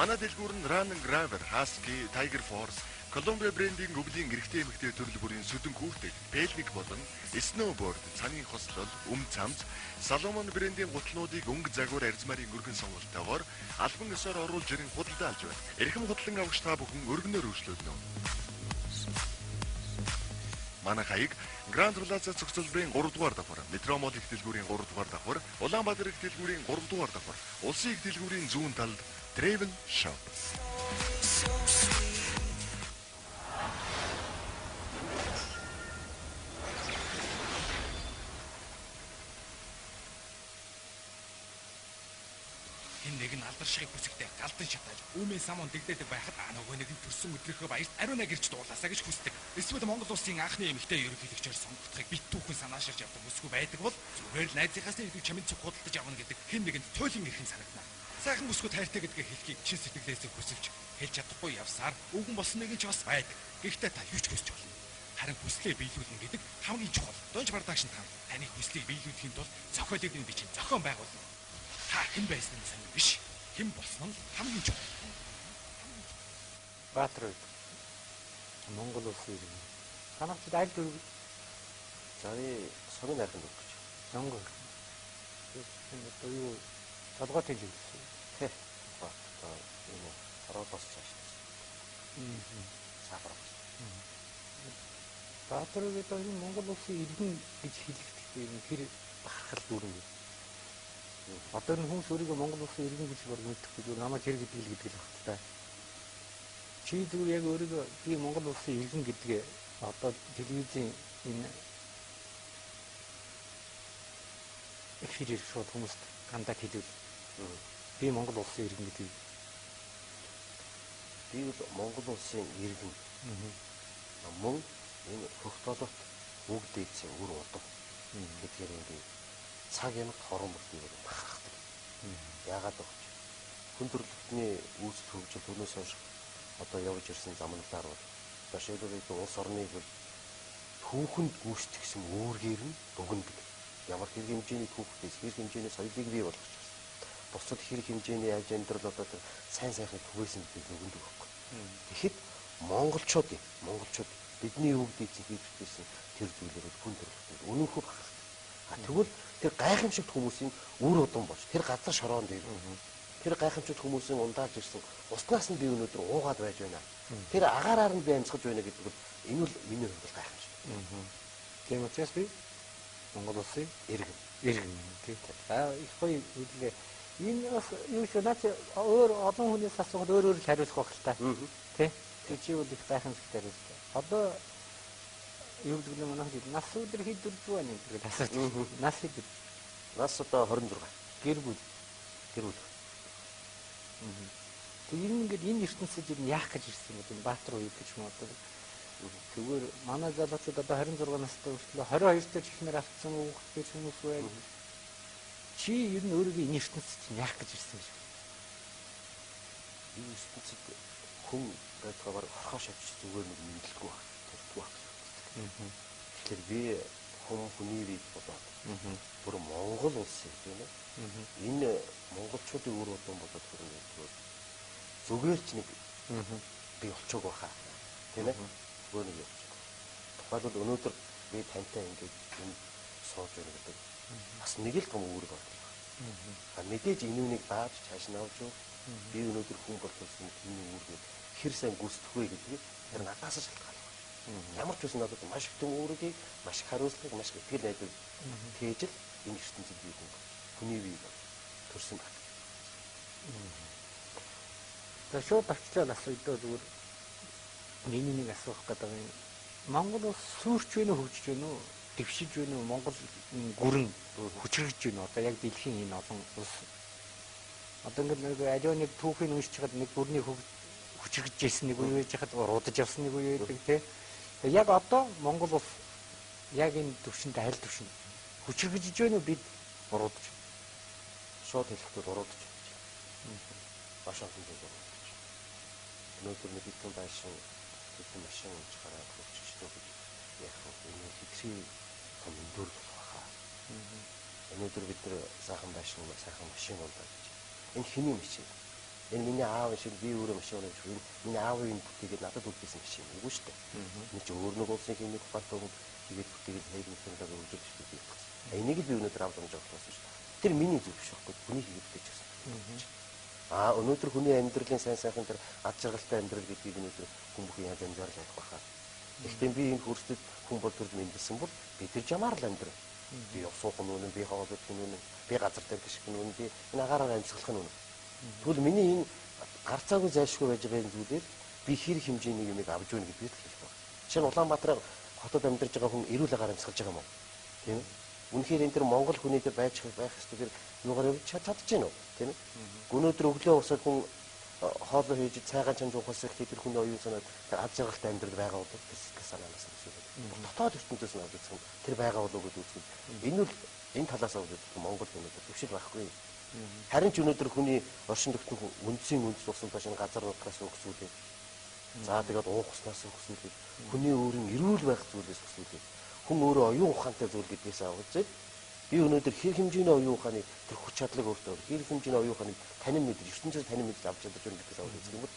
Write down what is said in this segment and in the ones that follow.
Манай дэлгүүр нь Run Graver, Husky, Tiger Force, Columbia брендийн өвлийн эрэгтэй эмэгтэй төрөл бүрийн сүдэн хүүрдэг, Pelvic болон Snowboard, цанын хослол, цамц, Salomon брендийн гутлнуудыг өнгө загвар арзмарын өргөн сонголтойгоор албан ёсоор оруулж ирэн худалдаа алж байна. Эрхэм худлан авагч та бүхэн өргөнөөр үйлчлүүлнэ. Манай хаяг Grand Plaza цогцлбарын 3 дугаар давхар, Метро мол их дэлгүүрийн 3 дугаар давхар, Улаанбаатар их дэлгүүрийн 3 дугаар давхар, Улсын их дэлгүүрийн зүүн талд Travel Shop. Нэг нь алдаршихыг хүсэхдээ галдан шатааж үүмээ самон дэгдээдэг байхад нөгөө нэг нь төрсөн өдрийнхөө баярт ариунаа гэрч дуулаасаа гэж хүсдэг. Эсвэл Монгол улсын анхны эмэгтэй ерөнхийлөгчөөр сонгогдохыг бит түүхэн санааширч явдаг өсгөө байдаг бол зүгээр л найзынхаас нэг чамд цог худалдаж авна гэдэг хэн нэгэнд туйлын эрхэн санагдана. Сайхан бүсгүй тайртай гэдгээ хэлхийг чин сэтгэлээсээ хүсэлж хэлж чадахгүй явсаар өвгөн болсон нэг нь ч бас байдаг. Гэхдээ та юу ч хүсч болно. Харин хүслээ биелүүлнэ гэдэг хамгийн чухал. Донж бардагш та таны хүслийг биелүүлэхийн тулд зохиолыг нь бичиж зохион байгуулна. Та хэн байсан нь сайн биш. Хэн болсон нь хамгийн чухал. Баатар Монгол улсын иргэн. Санаач аль дүр заны сорын найрхан өгч. Монгол. Энэ юу толгойтой л гэсэн. Тэ. Энэ сараас цааш. Сафар. Баатар гэдэг энэ Монгол улсын иргэн гэж хэлэхдээ энэ хэр бахархал дүүрэн. Одоо энэ хүмүүс өөрийгөө Монгол улсын иргэн гэж боддоггүй зүгээр намайг хэр гэдэг л байдаг л байна. Чи зүгээр яг өөрийгөө би Монгол улсын иргэн гэдгээ одоо телевизийн энэ эфирээр шууд хүмүүст хандаад хэлвэл би Монгол улсын иргэн гэдэг. Би бол Монгол улсын иргэн. Мөн энэ хөх толгот бүгдээцэн үр удам гэдгээр ингээд цаг юм хорон бүртээр бахархдаг. Яагаад вэ? Хүн төрөлхтний үүсэл хөгжил өнөөс хойш одоо явж ирсэн замналаар бол башилгыг улс орныг түүхэнд гүйцэтгсэн үүргээр нь богинодаг. Ямар хэрэг хэмжээний түүхтэйс хэрэг хэмжээний соёлыг бий болгож байна. Бусад хэрэг хэмжээний ажендрал одоо сайн сайхан түгээсэн гэдэг богинодаг байхгүй. Тэгэхэд монголчууд бидний өвгдөөцөн хийжсэн тэр зүйлүүд хүн төрөлхтөнд өнөөхөө бахархдаг. Тэгвэл тэр гайхамшигт хүмүүсийн үр удам болж тэр газар шороонд ив. Тэр гайхамшигт хүмүүсийн ундааж ирсэн уснаас нь би өнөөдөр уугаад байж байна. Тэр агаараар нь би амьсгаж байна гэдэг бол энэ бол миний хувьд гайхамшиг. Тийм учраас би Монгол улсын иргэн тийм. Их гоё үлээ. Энэ бас юу ч наач өөр олон хүнээс асуухад өөр л хариулах байх л та. Тэ. Тэр чи бол их гайхамшигтай хариулт. Одоо юу гэдэг нь манай хэд нас өдөр хэд үрж байна гэдэг асууж. Нас хэд? Нас одоо 26. Гэр бүл. Тэг ингээд энэ ертөнцид юу яах гэж ирсэн гэдэг нь Баатар уу гэж юм одоо. Зүгээр манай залуучууд одоо 26 настай хүртэл 22 дэх ихнэр авцсан хүүхдтэй хүмүүс байл. Чи ер нь өөрийгөө энэ ертөнцид яах гэж ирсэн гэж. Энэ ертөнцид хүн гэдгээр орхоо шавч зүгээр нэг мэдлэхгүй байна. Тэгэхээр би хүний бий болоод бүр Монгол улсын тийм ээ. Энэ монголчуудын үр удам болоод хөрөнгө зүгээр ч нэг би олчоог байхаа тийм ээ. Зүгээр нэг явж. Тухайлбал өнөөдөр би тантай ингээд энэ сууж байна гэдэг бас нэг л том үүрэг байна. Мэдээж энүүнийг дааж цааш нь авч юу. Би өнөөдөр хүн болсон энэ үүргийг хэр сайн гүйцэтгэх вэ гэдгийг тэр надаас шалтгаална. Ямар ч үсэн надад маш их том үүргийг, маш их хариуцлагыг, маш их итгэл найдвар тээж л энэ ертөнцид бий хүний бий төрсөн баг. За шууд авчлаа асууя зүгээр миний нэг асуух гэдэг юм. Монгол улс сүрч вэ нүү хөгжиж вэ нүү? Дэвшиж вэ нүү? Монгол гүрэн хүчрэж вэ нүү? Одоо яг дэлхийн энэ олон улс. Одоо ингээд нэг аливаа нэг түүхийг уншиж чад нэг бүрний хүчрэж ирсэн нэг үе байж хад уруудаж явсан нэг үе байдаг те. Яг одоо Монгол улс яг энэ төвшөнд аль төвшөнд хүчрэж вэ нүү бид уруудаж. Шууд хэлэхдээ уруудаж. Баш олон зүйл уруудаж. Өнөөдөр нэг хэдэн байшин хэдэн машин унж гараад хөгжчихлөө гэж яг энэ хэтрийн том өндөрл баха. Өнөөдөр бид нэр сайхан байшин, сайхан машин ундаг гэж. Энэ хэний машин? Энэ миний аав шиг би өөрөө машин унаж миний аавын бүтээгээд надад үлдээсэн машин үгүй шүү дээ. Энэ чи өөр нэг улсын хэмнэх ухаантай хүн тэгээд бүтээгээд хайгнасандаа өгдөг шүү дээ. Энийг л би өнөөдөр авч амжуулах болсон шүү дээ. Тэр миний зүг биш байхгүй хүний хийгээд байсан. Өнөөдөр хүний амьдралын сайн сайхан тэр ад жаргалтай амьдрал гэдгийг өнөөдөр хүн бүхэн янз янзаар л ярих байхаа. Гэхдээ би энэ хөрсөд хүн бол төр мэндэлсэн бол би тэр жамаар л амьдрал. Би усуух нь үнэн, би хоолойх нь үнэн, би газар дээр гიშх нь үнэн, би энэ агаараар амьсгалах нь үнэн. Тэгвэл миний энэ гарцаагүй зайлшгүй байж байгаа энэ зүйлээр би хэрэг хэмжээний юмыг авч өгнө гэдгийг хэлэх байна. Жишээ нь Улаанбаатар хотод амьдарч байгаа хүн эрүүл агаар амьсгалж байгаа юм уу? Тийм ээ. Үнэхээр энэ тэр Монгол хүний дээр байх ёстой тэр юугаар явж чадчихэв үү? Тийм ээ. Өнөөдөр өглөө усаад хүн хоолой хийж цайгаан чамж ухасах тэр хүний оюун санаад тэр ад жаргалтай амьдрал байгаа бол тэр санаанаас нь шүү. Дотоод ертөнцөөс нь авч үзэх юм. Тэр байгаа болов уу гэж үзэх. Энэ бол энэ талаас нь Монгол өнөөдөр төвшил байхгүй. Харин ч өнөөдөр хүний оршин тогтнох үндсийн үндэс болсон башин газар нутгаас өгсүүлээ. За тэгээд уух уснаас өгсүүлээ. Хүний өөрийн эрүүл байх зүйлээс өгсүүлээ. Хүн өөрөө оюун ухаантай зүйл гэдгээс аваад би өнөөдөр хэрэг хэмжээний оюун ухааны тэр хүч чадлыг өөртөө хэрэг хэмжээний оюун ухааны танин мэдж ертөнцөөс танин мэдж авч чадаж байгаа гэдгээс аваад үзэх юм бол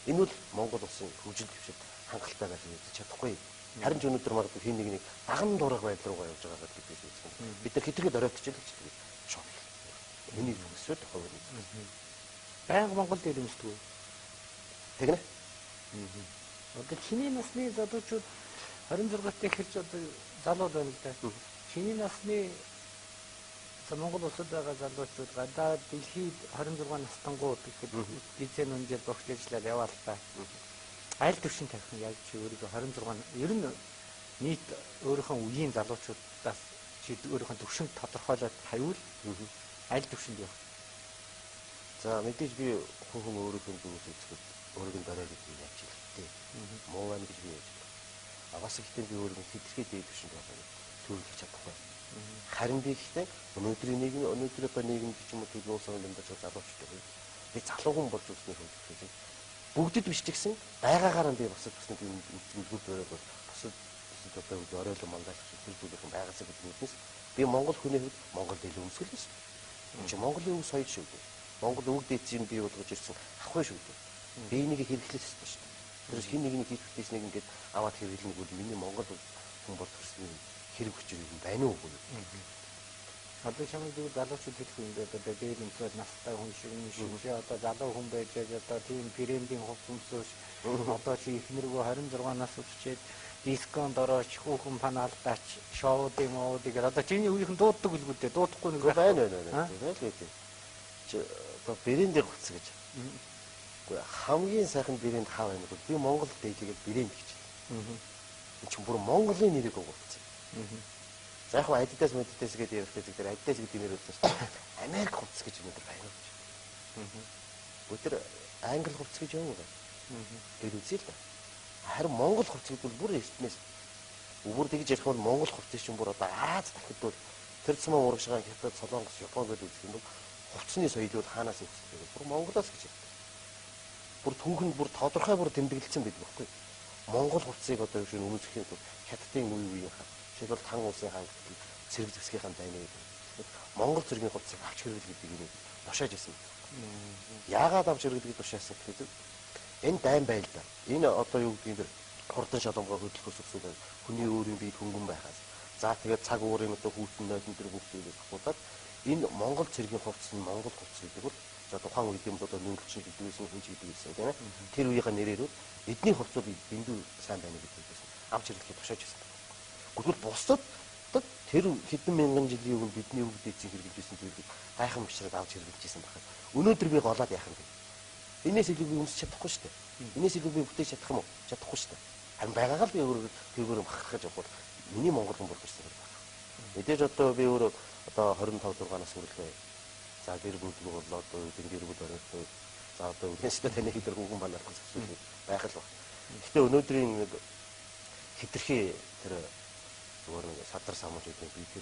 энэ бол Монгол улсын хөгжил төвшөд хангалттай байх юм гэж чадахгүй. Харин ч өнөөдөр магадгүй хин нэг даган дуурах байдал руугаа явж байгаа гэдгээс үзэх юм. Бид нар хитрхэд оройтчихлээ ч гэдэг шок. Миний төсөөд хувийн. Байнга Монголд ирэмсдэг. Тэгнэ. Одоо чиний насны залуучууд 26-т эхэлж одоо залуу байна л да. Чиний насны Монгол улсад байгаа залуучууд гадаад дэлхийд 26 настангууд гэхэд эзэн үнжил багш ажиллаад яваал та. Айл төвшин тавих нь яг чи өөрийгөө 26 ер нь нийт өөрийнхөө үеийн залуучуудаас чи өөрийнхөө төвшинг тодорхойлоод хавьвал айл төвшөнд явах. За мэдээж би хүн өөрийнхөө зүйлс үзэхэд өөрийг нь барай гэдэг юм яаж хэлэхтэй. Муу байна гэж би яаж. Бас ихтэй би өөрийгөө хэтэрхий дээд төвшөнд явах төрөлж чадахгүй. Харин би ихтэй өнөөдрийн өнөөдөр одоо нийгэм гэж юм уу төлөв улсын амьдарч байгаа залуучууд би залуу хүн болж үзснээр хэлдэг. Бүгдэд биш ч гэсэн байгаагаараа би босод басна би үлгэр дөрөв бол босод одоо оройлон мандаж зүйлхэн байгаасаа гэдэг үгнээс би Монгол хүний хувьд Монголд илүү өмсгөл байсан. Чи Монголын өв соёл шүү дээ. Монгол үг дээдсийн бий болгож ирсэн ахгүй шүү дээ. Би энийг хэрэглэх ёстой шүү дээ. Тэрс хин нэгний хийхтэйснийг ингээд аваад хэрэглэнэ гэвэл миний Монгол хүн бол төрсөн хэрэг хүч юм байна уу үгүй. Одоо чамд дүү залуучууд хэлэх юм дээ одоо дээр нэмээд настай хүн шиг одоо залуу хүн байж одоо тийм брендинг хувцсууш одоо чи ихнэргөө 26 нас үчээд дисконд орооч хүүхэн панаалдаач шоуд юм уу гэдэг одоо чиний үеийнхэн дууддаг үлгүүдээ дуудахгүй нэг байна. Тэгэл үү. Чи одоо брендинг хувцс гэж. Үгүй хамгийн сайхан брэнд хаа байна вэ? Би Монгол дэйлгээд брэнд гэж. Энэ ч бүр Монголын нэрийг өгүүлсэн. За яг Adidas Adidas гэдэг ярихтай зэрэг Adidas гэдэг нэр өгсөн. Америк хувцс гэж өнөдөр байна гэж. Өдөр англи хувцс гэж юм уу? Тэр үзээ л да. Харин Монгол хувцс гэдэг бол бүр эртнээс өвөр тэгж ярих бол Монгол хувцс чинь бүр одоо Аз дахид бол тэр цамаа урагшгаа Хятад, Солонгос, Япон гэдэг үзэх юм бол хувцсны соёлууд хаанаас ирсэн бүр Монголоос гэж байна. Бүр түүхэнд бүр тодорхой бүр тэмдэглэсэн байдаг байхгүй. Монгол хувцсыг одоо шинэ өмнөсөхийн тулд Хятадын үеийн хаан жишээлбэл Тан улсын хаан гэдэг цэрэг зэвсгийн дайны гэдэг. Монгол цэргийн хувцсыг авч хэрэглэх гэдэг юм тушааж ирсэн. Яагаад авч хэрэглэдэг тушаасан гэхэд энэ дайн байлаа. Энэ одоо юу гэдэг нь хурдан шалгамгай хөдөлгөөс өсөж хүний өөрийн бие хөнгөн байхаас. За тэгээд цаг уурын одоо хүүтэн нойтон тэр бүгдийг хавуудаад энэ Монгол цэргийн хувцс нь Монгол хувцс гэдэг бол за тухайн үед юм одоо нүүлгчин гэдэг байсан хүн ч гэдэг байсан тийм ээ. Тэр үеийнхээ нэрээр эдний хувцсууд дэндүү сайн байна гэдэг байсан. Авч хэрэглэхэд тушааж ирсэн. Гэхдээ бусдад тэр хэдэн мянган жилийн өмнө бидний үг дээдсийн хэрэгжилж байсан зүйлийг гайхан бишрээд авч хэрэгжилж байсан байна. Өнөөдөр би голоод яах юм бэ? Энээс илүү би өмсч чадахгүй шүү дээ. Энээс илүү би бүтээж чадах юм уу? Чадахгүй шүү дээ. Харин байгаагаа л би өөрөө тэргээр махахж явах бол миний Монгол хүн болсон байх. Мэдээж одоо би өөрөө одоо 25 6 нас хүрлээ. За гэр бүл болоод гэр бүл өрөөд за одоо үнэхээр таны хэдэр хүүхэн банаар гэсэн байх л байна. Гэхдээ өнөөдрийн хитрхи тэр зүгээр нэг садар самууч гэдэг би тэр